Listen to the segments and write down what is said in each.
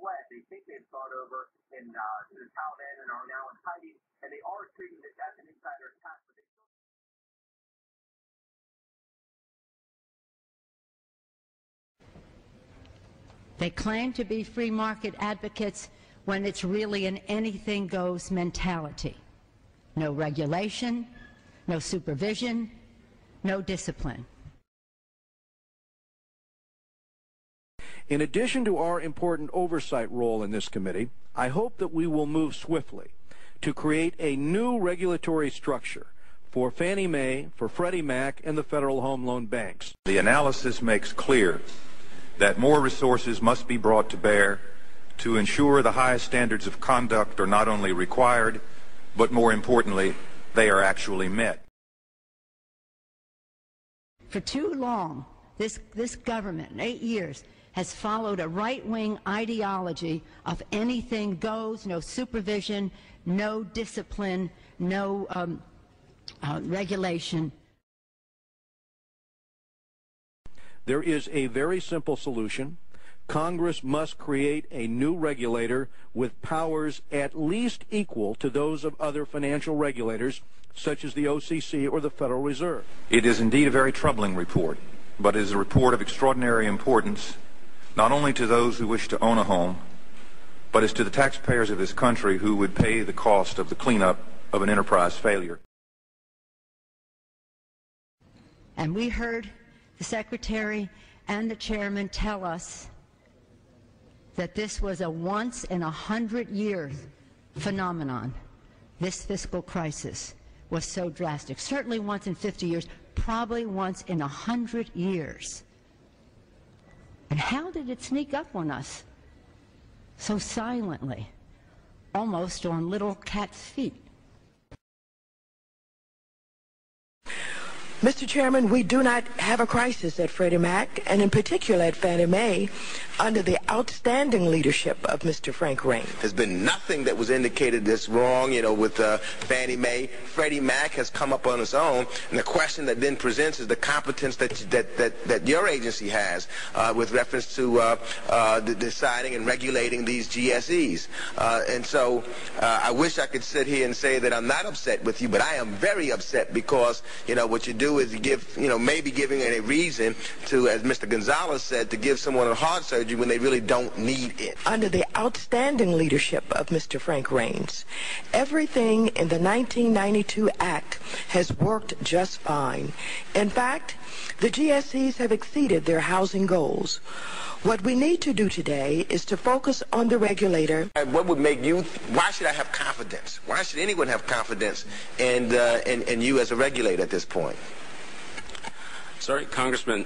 fled. They think they've gone over to the Taliban and are now in hiding, and they are treating this as an insider attack, but they still... They claim to be free market advocates when it's really an anything-goes mentality. No regulation, no supervision, no discipline. In addition to our important oversight role in this committee, I hope that we will move swiftly to create a new regulatory structure for Fannie Mae, for Freddie Mac, and the Federal Home Loan Banks. The analysis makes clear that more resources must be brought to bear to ensure the highest standards of conduct are not only required, but more importantly, they are actually met. For too long, this government, in 8 years, has followed a right-wing ideology of anything goes, no supervision, no discipline, no regulation. There is a very simple solution. Congress must create a new regulator with powers at least equal to those of other financial regulators, such as the OCC or the Federal Reserve. It is indeed a very troubling report, but it is a report of extraordinary importance, not only to those who wish to own a home, but as to the taxpayers of this country who would pay the cost of the cleanup of an enterprise failure. And we heard the Secretary and the Chairman tell us that this was a once-in-100-year phenomenon. This fiscal crisis was so drastic. Certainly once in 50 years, probably once in 100 years. And how did it sneak up on us so silently, almost on little cat's feet? Mr. Chairman, we do not have a crisis at Freddie Mac, and in particular at Fannie Mae, under the outstanding leadership of Mr. Frank Raines. There's been nothing that was indicated that's wrong, with Fannie Mae. Freddie Mac has come up on its own, and the question that then presents is the competence that your agency has with reference to deciding and regulating these GSEs. And so I wish I could sit here and say that I'm not upset with you, but I am very upset because, what you do is you give, maybe giving a reason to, as Mr. Gonzalez said, to give someone a heart surgery when they really don't need it. Under the outstanding leadership of Mr. Frank Raines, everything in the 1992 Act has worked just fine. In fact, the GSEs have exceeded their housing goals. What we need to do today is to focus on the regulator. What would make you, why should I have confidence? Why should anyone have confidence in you as a regulator at this point? Sorry, Congressman.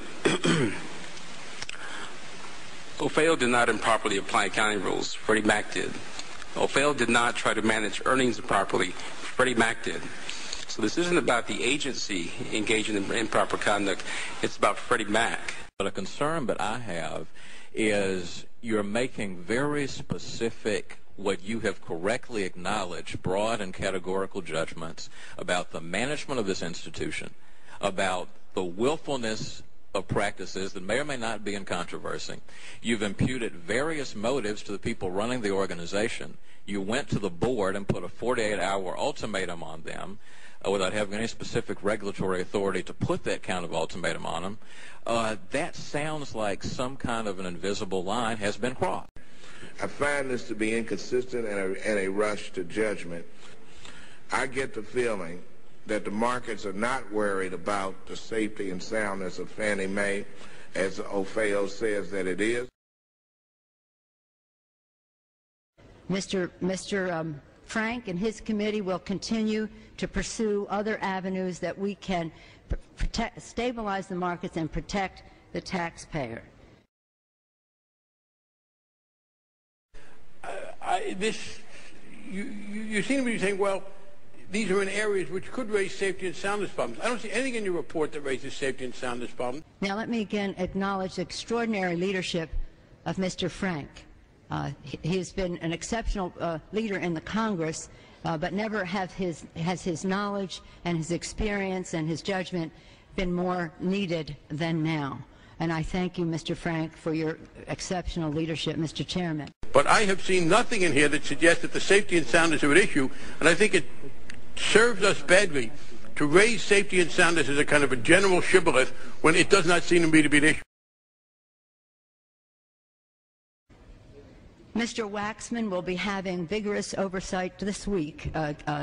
OFAO did not improperly apply accounting rules. Freddie Mac did. OFAO did not try to manage earnings improperly. Freddie Mac did. So this isn't about the agency engaging in improper conduct. It's about Freddie Mac. But a concern that I have is you're making very specific, what you have correctly acknowledged, broad and categorical judgments about the management of this institution, about the willfulness of practices that may or may not be in controversy. You've imputed various motives to the people running the organization. You went to the board and put a 48-hour ultimatum on them without having any specific regulatory authority to put that kind of ultimatum on them. That sounds like some kind of an invisible line has been crossed. I find this to be inconsistent and a rush to judgment. I get the feeling that the markets are not worried about the safety and soundness of Fannie Mae, as OFAO says that it is. Mr. Frank and his committee will continue to pursue other avenues that we can stabilize the markets and protect the taxpayer. You seem to be saying, well, these are in areas which could raise safety and soundness problems. I don't see anything in your report that raises safety and soundness problems. Now let me again acknowledge the extraordinary leadership of Mr. Frank. He has been an exceptional leader in the Congress, but never has his knowledge and his experience and his judgment been more needed than now. And I thank you, Mr. Frank, for your exceptional leadership, Mr. Chairman. But I have seen nothing in here that suggests that the safety and soundness are at issue, and I think it serves us badly to raise safety and soundness as a kind of a general shibboleth when it does not seem to me to be an issue. Mr. Waxman will be having vigorous oversight this week,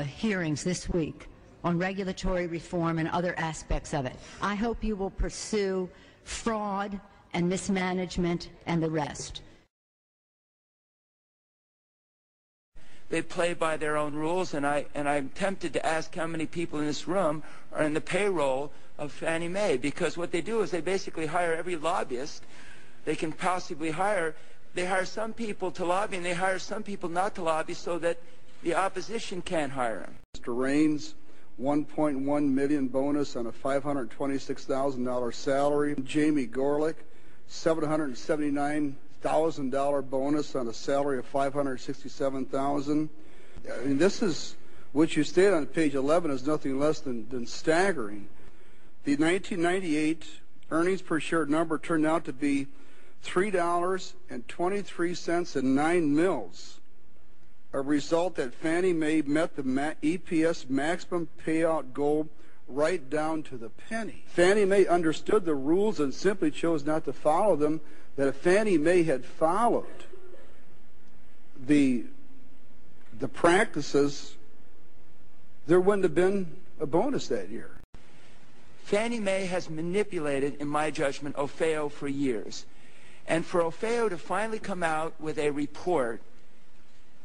hearings this week on regulatory reform and other aspects of it. I hope you will pursue fraud and mismanagement and the rest. They play by their own rules, and I'm tempted to ask how many people in this room are in the payroll of Fannie Mae, because what they do is they basically hire every lobbyist they can possibly hire. They hire some people to lobby, and they hire some people not to lobby so that the opposition can't hire them. Mr. Raines, $1.1 million bonus on a $526,000 salary. Jamie Gorlick, $779,000 bonus on a salary of $567,000. I mean, this is what you stated on page 11 is nothing less than staggering. The 1998 earnings per share number turned out to be $3.23 and 9 mils, a result that Fannie Mae met the EPS maximum payout goal right down to the penny. Fannie Mae understood the rules and simply chose not to follow them. That if Fannie Mae had followed the practices, there wouldn't have been a bonus that year. Fannie Mae has manipulated, in my judgment, OFEO for years. And for OFEO to finally come out with a report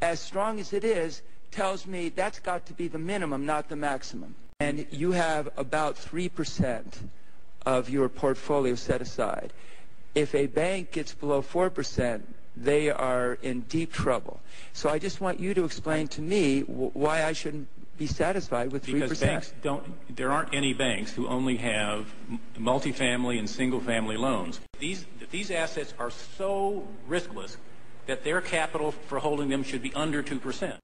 as strong as it is tells me that's got to be the minimum, not the maximum. And you have about 3% of your portfolio set aside. If a bank gets below 4%, they are in deep trouble. So I just want you to explain to me why I shouldn't be satisfied with 3%. Because banks there aren't any banks who only have multifamily and single-family loans. These assets are so riskless that their capital for holding them should be under 2%.